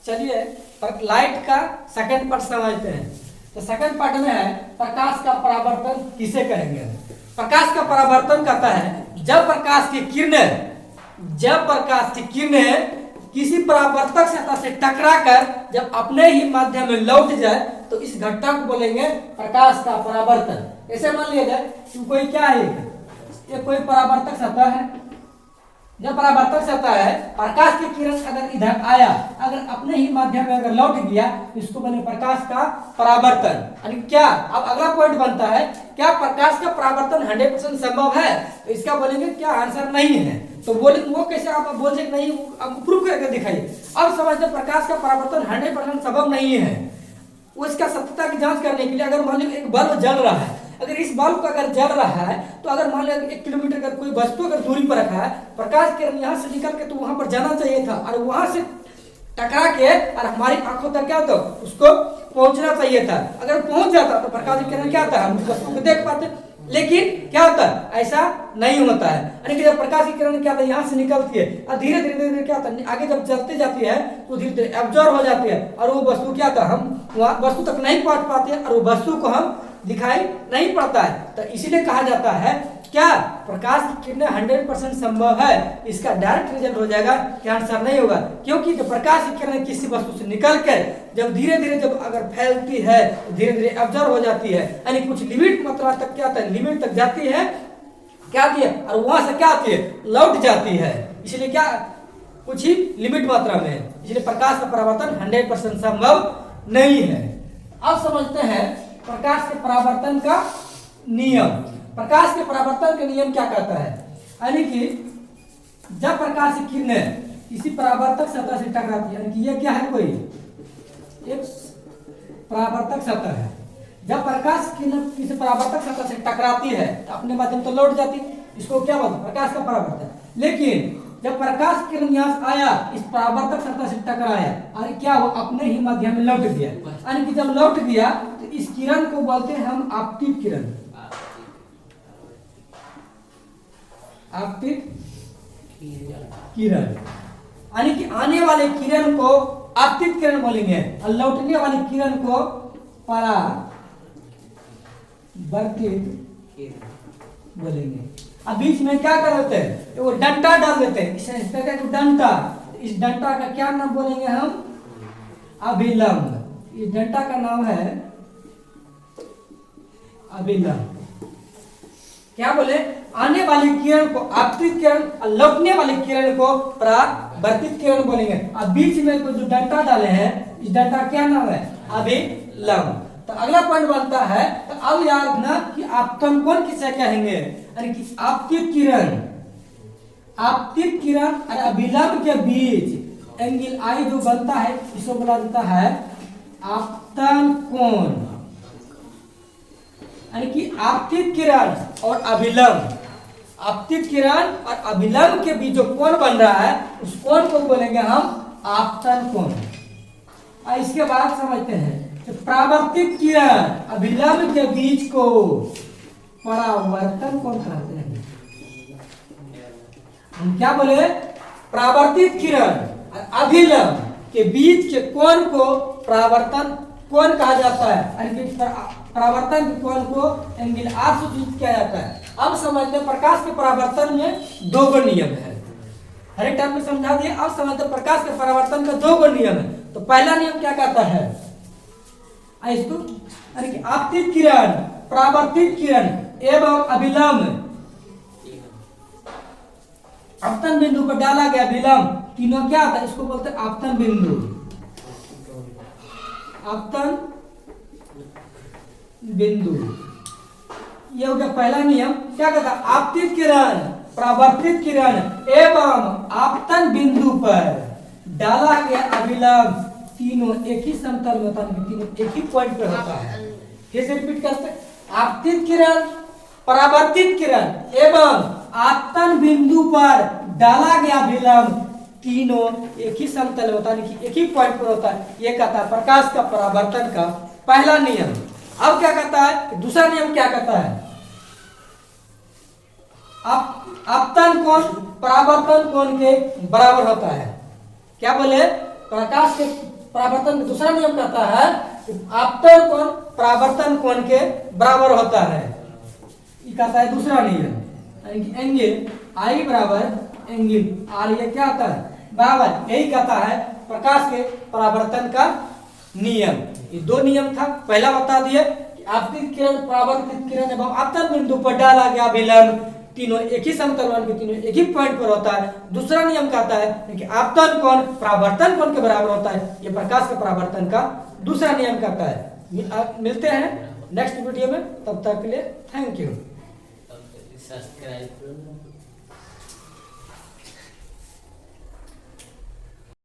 चलिए पर लाइट का सेकंड पार्ट समझते हैं। तो सेकंड पार्ट में है प्रकाश का परावर्तन किसे कहेंगे। प्रकाश का परावर्तन कहता है जब प्रकाश की किरणें किसी परावर्तक सतह से टकराकर जब अपने ही माध्यम में लौट जाए तो इस घटना को बोलेंगे प्रकाश का परावर्तन। ऐसे मान लिया जाए कि कोई क्या है, ये कोई परावर्तक सतह है। जब परावर्तक सतह है, प्रकाश की किरण अगर इधर आया, अगर अपने ही माध्यम में अगर लौट गया तो इसको बोले प्रकाश का परावर्तन। यानी क्या, अब अगला पॉइंट बनता है, क्या प्रकाश का परावर्तन 100% संभव है? तो इसका बोलेंगे क्या आंसर नहीं है। तो बोले वो कैसे आप बोल सकते नहीं, आप प्रूव करके दिखाइए। अब समझते प्रकाश का परावर्तन 100% संभव नहीं है। वो इसका सत्यता की जांच करने के लिए अगर मान लीजिए एक बल्ब जल रहा है, अगर इस बल्ब का अगर जल रहा है तो अगर मान लीजिए 1 किलोमीटर का कोई वस्तु अगर दूरी पर रखा है, प्रकाश किरण यहाँ से निकल के तो वहां पर जाना चाहिए था और वहां से टकरा के और हमारी आंखों तक क्या होता उसको पहुंचना चाहिए था। अगर पहुंच जाता तो प्रकाश की किरण क्या होता है, हम वस्तु को देख पाते। लेकिन क्या होता है, ऐसा नहीं होता है। यानी कि जब प्रकाश की किरण क्या होता है, यहाँ से निकलती है और धीरे धीरे क्या होता है, आगे जब चलती जाती है तो धीरे धीरे एब्जॉर्ब हो जाती है और वो वस्तु क्या होता है, हम वहाँ वस्तु तक नहीं पहुंच पाते और वो वस्तु को हम दिखाई नहीं पड़ता है। तो इसीलिए कहा जाता है क्या प्रकाश की किरणें 100% संभव है। इसका डायरेक्ट रिजल्ट हो जाएगा कि आंसर नहीं होगा, क्योंकि जब प्रकाश की किरणें किसी वस्तु से निकल कर जब धीरे धीरे जब अगर फैलती है तो धीरे धीरे ऑब्जर्व हो जाती है, यानी कुछ लिमिट मात्रा तक क्या होता है, लिमिट तक जाती है, क्या आती है और वहां से क्या आती है, लौट जाती है। इसलिए क्या कुछ ही लिमिट मात्रा में, इसलिए प्रकाश का परावर्तन 100% संभव नहीं है। अब समझते हैं प्रकाश के परावर्तन का नियम। प्रकाश के परावर्तन का नियम क्या कहता है, यानी कि जब प्रकाश की किरणें किसी परावर्तक सतह से टकराती है, यानी कि ये क्या है, कोई एक परावर्तक सतह है। जब प्रकाश की किरण किसी परावर्तक सतह से टकराती है तो अपने माध्यम तो लौट जाती है, इसको क्या बोलते हैं, प्रकाश का परावर्तन। लेकिन जब प्रकाश किरण यहाँ से आया, इस परावर्तक सतह से टकराया और क्या वो अपने ही माध्यम में लौट गया, यानी कि जब लौट गया तो इस किरण को बोलते हैं हम आपतित किरण। आपतित किरण यानी कि आने वाले किरण को आपतित किरण बोलेंगे और लौटने वाली किरण को परावर्तित बोलेंगे। अब बीच में क्या कर देते हैं, वो डंटा डाल देते हैं, इस तरह का डंटा, इस डंटा का क्या नाम बोलेंगे हम, अभिलंब। इस डंटा का नाम है अभिलंब। क्या बोले, आने वाली किरण को आपतित किरण और लौटने वाली किरण को परावर्तित किरण बोलेंगे। अब बीच में जो डंटा डाले हैं, इस डंटा क्या नाम है, अभिलंब। तो अगला पॉइंट बनता है, तो अब याद रखना कि आपतन कोण किसे कहेंगे, यानी कि आपतित किरण और अभिलंब के बीच एंगल आई जो बनता है इसको बोला जाता है आपतन कोण। यानी कि आपतित किरण और अभिलंब, आपतित किरण और अभिलंब के बीच जो कोण बन रहा है उस कोण को बोलेंगे हम आपतन कोण। इसके बाद समझते हैं परावर्तित किरण अभिलंब के बीच को परावर्तन कोण कहते हैं। हम क्या बोले, परावर्तित किरण और अभिलंब के बीच के कोण को परावर्तन कोण कहा जाता है, यानी कि परावर्तन के कोण को एंगल आर से सूचित किया जाता है। अब समझते हैं प्रकाश के परावर्तन में 2 गो नियम है। हर एक टाइम में समझा दिए। अब समझते हैं प्रकाश के परावर्तन का 2 गो नियम है। तो पहला नियम क्या कहता है, इसको यानी कि आपतित किरण, परावर्तित किरण एवं अभिलंब आपतन बिंदु पर डाला गया विलंब, तीनों क्या आता है, इसको बोलते हैं आपतन बिंदु। आपतन बिंदु ये हो गया पहला नियम। क्या कहता है, आपतित किरण, परावर्तित किरण एवं आपतन बिंदु पर डाला गया अभिलंब तीनों एक ही समतल में होता है, तीनों एक ही पॉइंट पे होता है। फिर से रिपीट करते हैं, आपतित किरण, परावर्तित किरण एवं आपतन बिंदु पर डाला गया विलंब तीनों एक ही समतल में होता है, एक ही पॉइंट पर होता है। ये कहता है प्रकाश का परावर्तन का पहला नियम। अब क्या कहता है, दूसरा नियम क्या कहता है, आपतन कोण परावर्तन कोण के बराबर होता है। क्या बोले, प्रकाश के परावर्तन का दूसरा नियम कहता है कि आपतन कोण परावर्तन कोण के बराबर होता है। ये कहता है दूसरा नियम। एंगल आई बराबर एंगल आर, ये क्या आता है बराबर, यही कहता है प्रकाश के परावर्तन का नियम। ये दो नियम था, पहला बता दिए कि आपतित किरण परावर्तित किरण एवं आपतन बिंदु पर डाला गया विलंब तीनों एक ही समतल के तीनों एक ही पॉइंट पर होता है। दूसरा नियम कहता है कि आपतन कोण परावर्तन कोण के बराबर होता है, ये प्रकाश के परावर्तन का दूसरा नियम कहता है। मिलते हैं नेक्स्ट वीडियो में, तब तक के लिए थैंक यू। सब्सक्राइब